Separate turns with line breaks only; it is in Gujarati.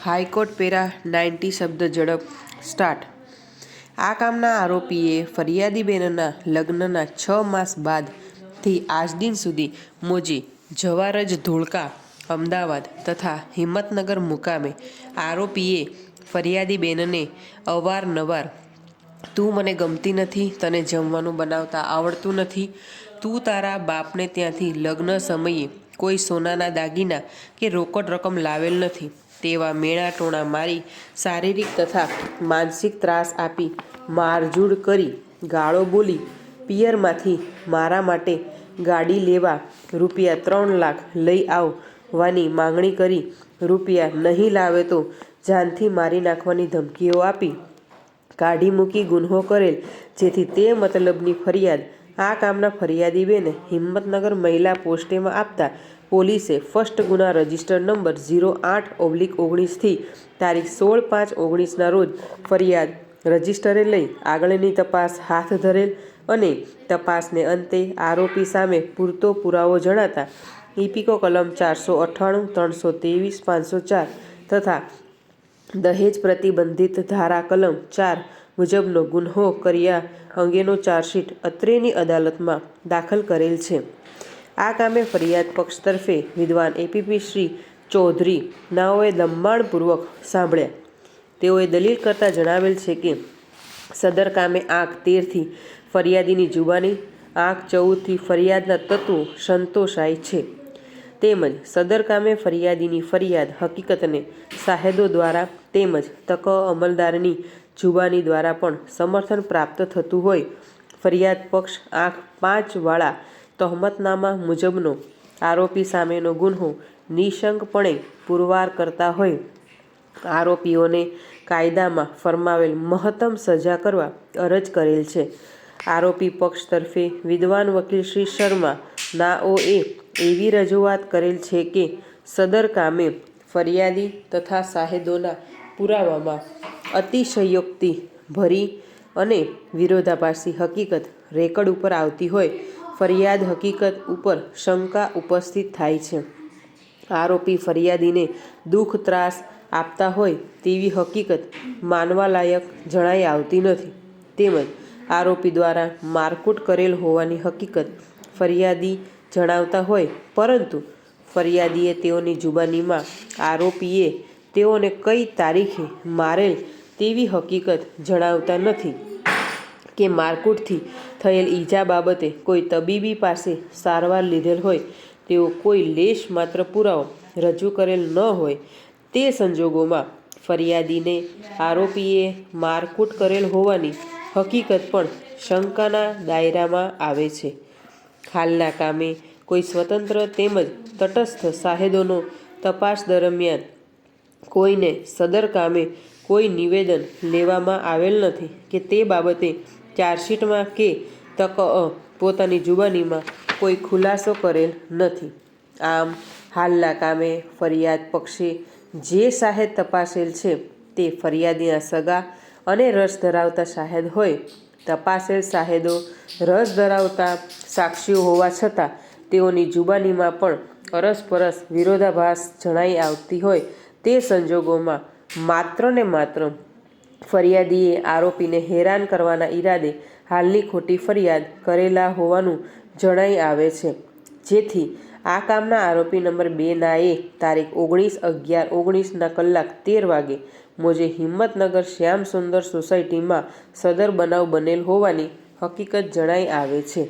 હાઈકોર્ટ પેરા 90 શબ્દ ઝડપ સ્ટાર્ટ। આ કામના આરોપીએ ફરિયાદીબેનના લગ્નના 6 માસ બાદથી આજ દિન સુધી મોજી જવારજ ધોળકા અમદાવાદ તથા હિંમતનગર મુકામે આરોપીએ ફરિયાદીબેનને અવારનવાર તું મને ગમતી નથી, તને જમવાનું બનાવતા આવડતું નથી, તું તારા બાપને ત્યાંથી લગ્ન સમયે કોઈ સોનાના દાગીના કે રોકડ રકમ લાવેલ નથી તેવા મેણા ટોણા મારી શારીરિક તથા માનસિક ત્રાસ આપી મારઝૂડ કરી ગાળો બોલી પિયરમાંથી મારા માટે ગાડી લેવા ₹3 લાખ લઈ આવવાની માંગણી કરી રૂપિયા નહીં લાવે તો જાનથી મારી નાખવાની ધમકીઓ આપી કાઢી મૂકી ગુન્હો કરેલ, જેથી તે મતલબની ફરિયાદ આ કામના ફરિયાદીબેને હિંમતનગર મહિલા પોસ્ટેમાં આપતા પોલીસે ફર્સ્ટ ગુના રજિસ્ટર નંબર 08/19 થી તારીખ 16/5/19ના રોજ ફરિયાદ રજિસ્ટરે લઈ આગળની તપાસ હાથ ધરેલ અને તપાસને અંતે આરોપી સામે પૂરતો પુરાવો જણાતા ઇપીકો કલમ 498, 323, 504 તથા દહેજ પ્રતિબંધિત ધારા કલમ 4 મુજબનો ગુન્હો કર્યા અંગેનો ચાર્જશીટ અત્રેની અદાલતમાં દાખલ કરેલ છે। આ કામે ફરિયાદ પક્ષ તરફે વિદ્વાન એપીપી શ્રી ચૌધરી નાઓએ લંબાણપૂર્વક સાંભળ્યા। તેઓએ દલીલ કરતા જણાવેલ છે કે સદર કામે આંક 13 થી ફરિયાદીની જુબાની, આંક 14 થી ફરિયાદના તત્વો સંતોષાય છે, તેમજ સદર કામે ફરિયાદીની ફરિયાદ હકીકતને સાહેદો દ્વારા તેમજ તક અમલદારની જુબાની દ્વારા પણ સમર્થન પ્રાપ્ત થતું હોય, ફરિયાદ પક્ષ આંક 5 વાળા તહોમતનામા મુજબનો આરોપી સામેનો ગુન્હો નિઃશંકપણે પુરવાર કરતા હોય, આરોપીઓને કાયદામાં ફરમાવેલ મહત્તમ સજા કરવા અરજ કરેલ છે। આરોપી પક્ષ તરફે વિદ્વાન વકીલ શ્રી શર્મા નાઓએ એવી રજૂઆત કરેલ છે કે સદર કામે ફરિયાદી તથા સાહેદોના પુરાવામાં અતિશયોક્તિ ભરી અને વિરોધાભાસી હકીકત રેકર્ડ ઉપર આવતી હોય, ફરિયાદ હકીકત ઉપર શંકા ઉપસ્થિત થાય છે। આરોપી ફરિયાદીને દુઃખ ત્રાસ આપતા હોય તેવી હકીકત માનવા લાયક જણાઈ આવતી નથી, તેમજ આરોપી દ્વારા મારકૂટ કરેલ હોવાની હકીકત ફરિયાદી જણાવતા હોય, પરંતુ ફરિયાદીએ તેઓની જુબાનીમાં આરોપીએ તેઓને કઈ તારીખે મારેલ તેવી હકીકત જણાવતા નથી કે મારકૂટથી થયેલ ઈજા બાબતે કોઈ તબીબી પાસે સારવાર લીધેલ હોય તેવો કોઈ લેશ માત્ર પુરાવો રજૂ કરેલ ન હોય, તે સંજોગોમાં ફરિયાદીને આરોપીએ મારકૂટ કરેલ હોવાની હકીકત પણ શંકાના દાયરામાં આવે છે। હાલના કામે કોઈ સ્વતંત્ર તેમજ તટસ્થ સાહેદોનો તપાસ દરમિયાન કોઈને સદર કામે કોઈ નિવેદન લેવામાં આવેલ નથી કે તે બાબતે ચાર્જશીટમાં કે તક પોતાની જુબાનીમાં કોઈ ખુલાસો કરેલ નથી। આમ હાલના કામે ફરિયાદ પક્ષે જે સાહેદ તપાસેલ છે તે ફરિયાદીના સગા અને રસ ધરાવતા સાહેદ હોય, તપાસેલ સાહેદો રસ ધરાવતા સાક્ષીઓ હોવા છતાં તેઓની જુબાનીમાં પણ અરસપરસ વિરોધાભાસ જણાઈ આવતી હોય, તે સંજોગોમાં માત્ર ને માત્ર ફરિયાદીએ આરોપીને હેરાન કરવાના ઈરાદે હાલની ખોટી ફરિયાદ કરેલા હોવાનું જણાઈ આવે છે, જેથી આ કામના આરોપી નંબર 2 નાએ તારીખ 19/11/19ના કલાક 13 વાગે મોજે હિંમતનગર શ્યામ સુંદર સોસાયટીમાં સદર બનાવ બનેલ હોવાની હકીકત જણાઈ આવે છે।